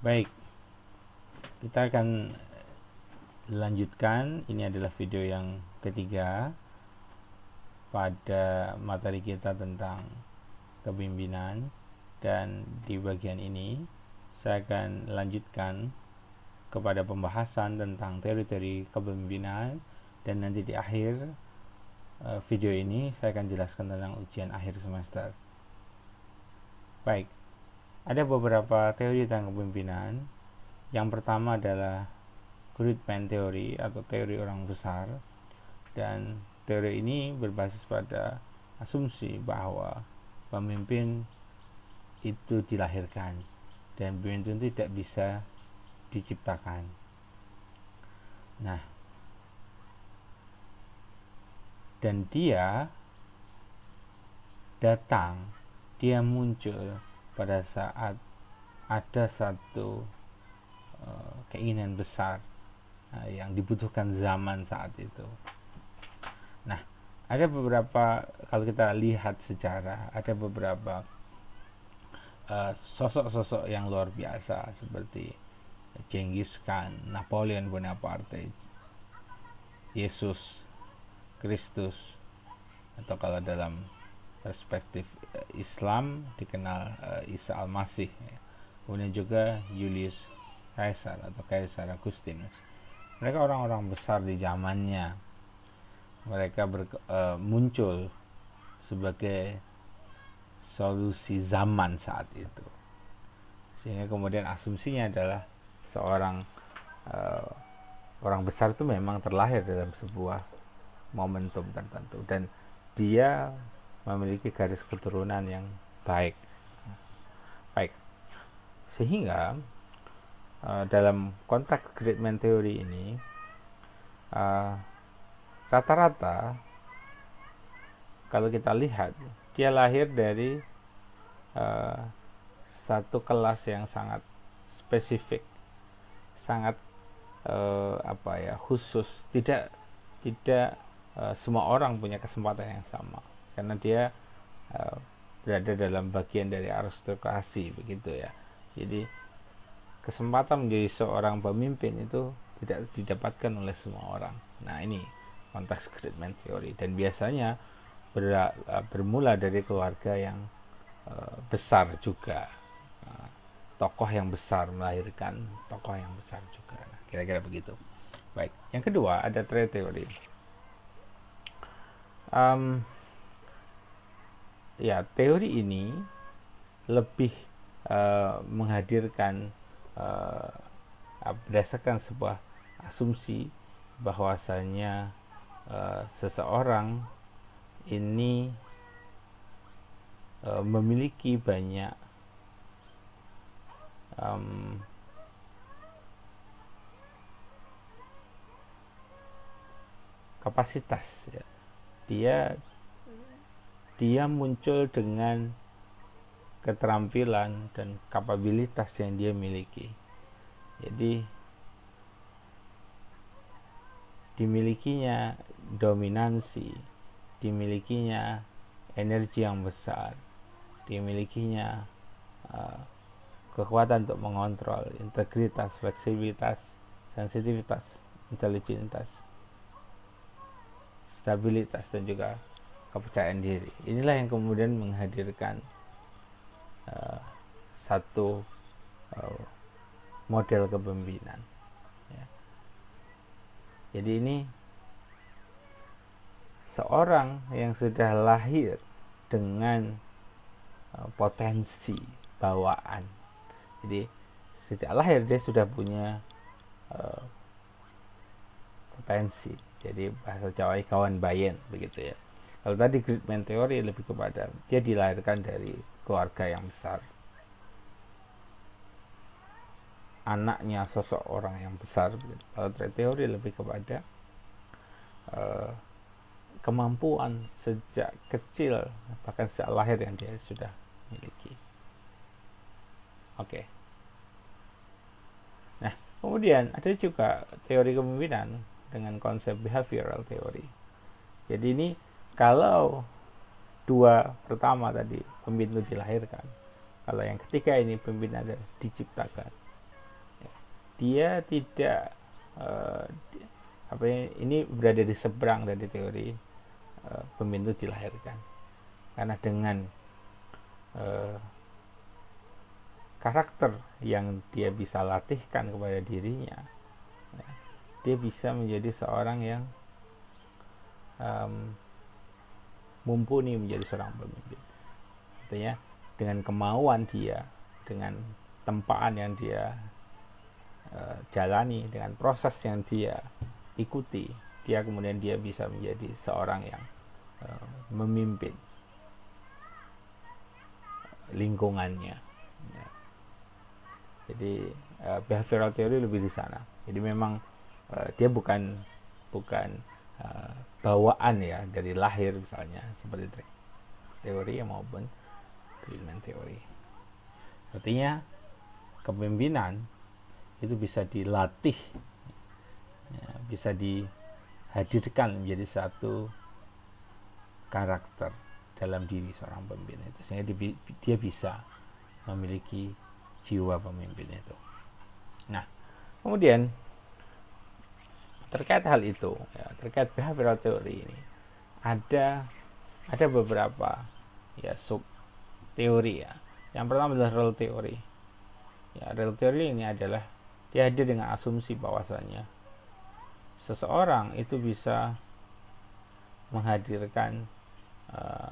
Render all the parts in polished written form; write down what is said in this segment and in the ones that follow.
Baik, kita akan lanjutkan. Ini adalah video yang ketiga pada materi kita tentang kepemimpinan, dan di bagian ini saya akan lanjutkan kepada pembahasan tentang teori-teori kepemimpinan, dan nanti di akhir video ini saya akan jelaskan tentang ujian akhir semester. Baik, ada beberapa teori tentang kepemimpinan. Yang pertama adalah Great Man Theory atau teori orang besar, dan teori ini berbasis pada asumsi bahwa pemimpin itu dilahirkan dan pemimpin itu tidak bisa diciptakan. Nah, dan dia muncul pada saat ada satu keinginan besar yang dibutuhkan zaman saat itu. Nah, ada beberapa, kalau kita lihat sejarah, ada beberapa sosok-sosok yang luar biasa seperti Genghis Khan, Napoleon Bonaparte, Yesus Kristus, atau kalau dalam perspektif Islam dikenal Isa Al-Masih. Kemudian juga Julius Caesar atau Kaisar Augustinus. Mereka orang-orang besar di zamannya. Mereka muncul sebagai solusi zaman saat itu. Sehingga kemudian asumsinya adalah seorang orang besar itu memang terlahir dalam sebuah momentum tertentu, dan dia memiliki garis keturunan yang baik. Sehingga dalam konteks Great Man Theory ini rata-rata kalau kita lihat dia lahir dari satu kelas yang sangat spesifik, sangat khusus. Tidak semua orang punya kesempatan yang sama, karena dia berada dalam bagian dari aristokrasi, begitu ya. Jadi kesempatan menjadi seorang pemimpin itu tidak didapatkan oleh semua orang. Nah, ini konteks Great Man Theory, dan biasanya bermula dari keluarga yang besar juga. Tokoh yang besar melahirkan tokoh yang besar juga. Nah, kira-kira begitu. Baik, yang kedua ada trade theory. Teori ini lebih menghadirkan berdasarkan sebuah asumsi bahwasanya seseorang ini memiliki banyak kapasitas, ya. Dia muncul dengan keterampilan dan kapabilitas yang dia miliki. Jadi dimilikinya dominansi, dimilikinya energi yang besar, dimilikinya kekuatan untuk mengontrol, integritas, fleksibilitas, sensitivitas, intelijensitas, stabilitas, dan juga kepercayaan diri. Inilah yang kemudian menghadirkan satu model kepemimpinan, ya. Jadi ini seorang yang sudah lahir dengan potensi bawaan. Jadi sejak lahir dia sudah punya potensi. Jadi bahasa Jawa kawan bayen, begitu ya. Kalau tadi Great Man Theory lebih kepada dia dilahirkan dari keluarga yang besar, anaknya sosok orang yang besar. Kalau trade theory lebih kepada kemampuan sejak kecil, bahkan sejak lahir yang dia sudah miliki. Oke. Nah, kemudian ada juga teori kepemimpinan dengan konsep behavioral theory. Jadi ini kalau dua pertama tadi pemimpin itu dilahirkan, kalau yang ketiga ini pemimpin adalah diciptakan. dia tidak ini berada di seberang dari teori pemimpin itu dilahirkan, karena dengan karakter yang dia bisa latihkan kepada dirinya, ya, dia bisa menjadi seorang yang mumpuni menjadi seorang pemimpin. Artinya dengan kemauan dia, dengan tempaan yang dia jalani, dengan proses yang dia ikuti, dia kemudian dia bisa menjadi seorang yang memimpin lingkungannya. Ya. Jadi behavioral theory lebih di sana. Jadi memang dia bukan bawaan ya dari lahir misalnya seperti teori maupun treatment teori. Artinya kepemimpinan itu bisa dilatih, ya, bisa dihadirkan menjadi satu karakter dalam diri seorang pemimpin itu, sehingga dia bisa memiliki jiwa pemimpin itu. Nah, kemudian terkait hal itu, ya, terkait behavioral theory ini ada beberapa ya sub teori ya. Yang pertama adalah role theory. Ya, role theory ini adalah dia hadir dengan asumsi bahwasanya seseorang itu bisa menghadirkan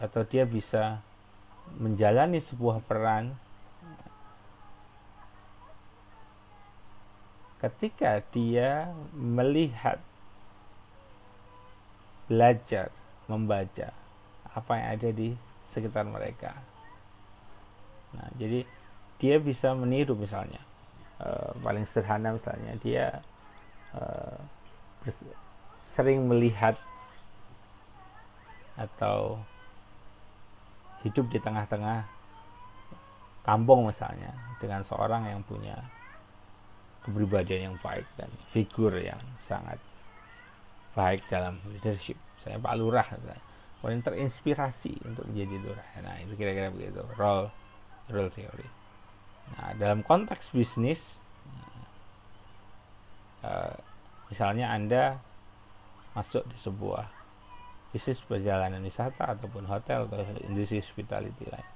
atau dia bisa menjalani sebuah peran ketika dia melihat, belajar, membaca apa yang ada di sekitar mereka. Nah, jadi dia bisa meniru misalnya, paling sederhana misalnya dia sering melihat atau hidup di tengah-tengah kampung misalnya dengan seorang yang punya kepribadian yang baik dan figur yang sangat baik dalam leadership, saya Pak Lurah, kemudian terinspirasi untuk menjadi lurah. Nah, itu kira-kira begitu role theory. Nah, dalam konteks bisnis, misalnya Anda masuk di sebuah bisnis perjalanan wisata ataupun hotel atau industri hospitality lain,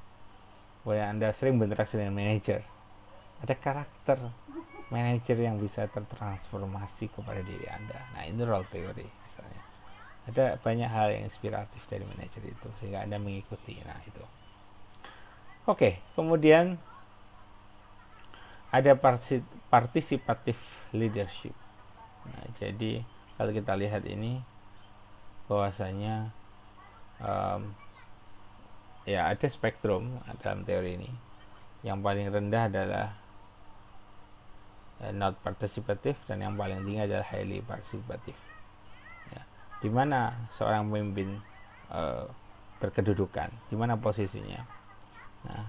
kemudian Anda sering berinteraksi dengan manajer, ada karakter manajer yang bisa tertransformasi kepada diri Anda. Nah, ini role theory misalnya. Ada banyak hal yang inspiratif dari manajer itu sehingga Anda mengikuti. Nah, itu. Oke, kemudian ada participative leadership. Nah, jadi kalau kita lihat ini bahwasanya ya ada spektrum dalam teori ini. Yang paling rendah adalah not participative dan yang paling tinggi adalah highly participative. Ya, di mana seorang pemimpin berkedudukan, di mana posisinya. Nah,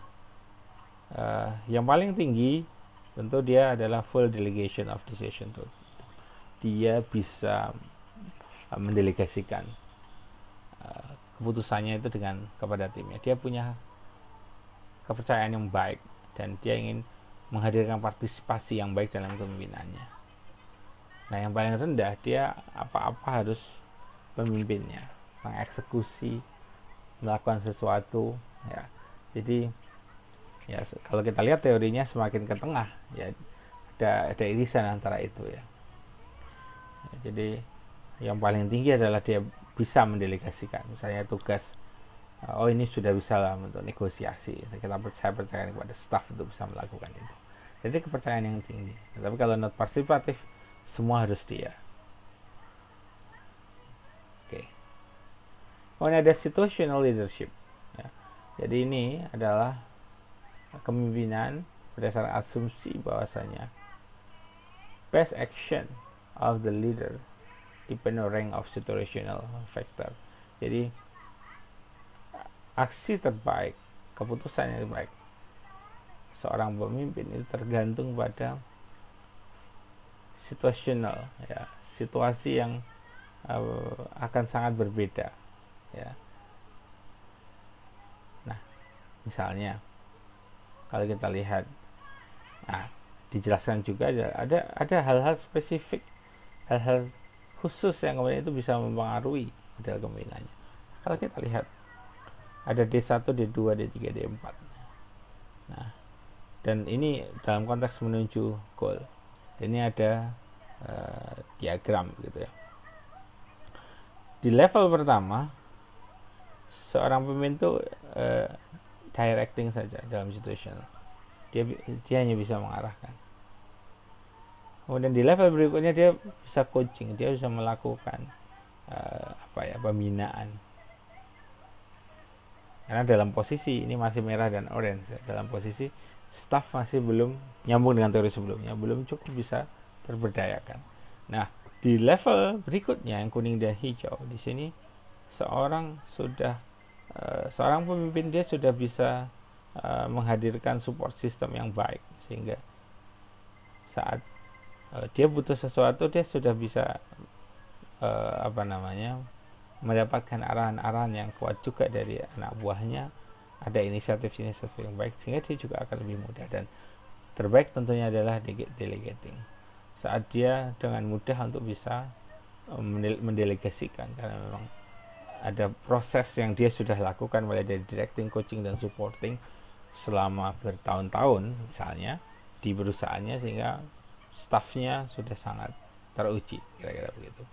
yang paling tinggi tentu dia adalah full delegation of decision. Dia bisa mendelegasikan keputusannya itu kepada timnya. Dia punya kepercayaan yang baik dan dia ingin menghadirkan partisipasi yang baik dalam kepemimpinannya. Nah, yang paling rendah dia apa-apa harus pemimpinnya, mengeksekusi, melakukan sesuatu ya. Jadi ya kalau kita lihat teorinya semakin ke tengah ya ada irisan antara itu ya. Jadi yang paling tinggi adalah dia bisa mendelegasikan misalnya tugas, oh ini sudah bisa lah untuk negosiasi, saya percaya kepada staff untuk bisa melakukan itu. Jadi kepercayaan yang tinggi. Tapi kalau not participative, semua harus dia. Oke. Kemudian ada situational leadership ya. Jadi ini adalah kepemimpinan berdasarkan asumsi bahwasanya best action of the leader depend on rank of situational factor. Jadi aksi terbaik, keputusan yang terbaik seorang pemimpin itu tergantung pada situasional ya, situasi yang akan sangat berbeda ya. Nah, misalnya kalau kita lihat, nah dijelaskan juga ada hal-hal spesifik, hal-hal khusus yang kemudian itu bisa mempengaruhi model kepemimpinannya. Kalau kita lihat ada D1, D2, D3, D4. Nah, dan ini dalam konteks menuju goal. Ini ada diagram gitu ya. Di level pertama, seorang pemimpin itu directing saja dalam situational. Dia hanya bisa mengarahkan. Kemudian di level berikutnya dia bisa coaching, dia bisa melakukan pembinaan. Karena dalam posisi ini masih merah dan orange ya, dalam posisi staff masih belum nyambung dengan teori sebelumnya, belum cukup bisa terberdayakan. Nah, di level berikutnya yang kuning dan hijau, di sini seorang pemimpin dia sudah bisa menghadirkan support system yang baik, sehingga saat dia butuh sesuatu dia sudah bisa mendapatkan arahan-arahan yang kuat juga dari anak buahnya, ada inisiatif yang baik, sehingga dia juga akan lebih mudah. Dan terbaik tentunya adalah delegating, saat dia dengan mudah untuk bisa mendelegasikan, karena memang ada proses yang dia sudah lakukan mulai dari directing, coaching, dan supporting selama bertahun-tahun misalnya di perusahaannya, sehingga staffnya sudah sangat teruji, kira-kira begitu.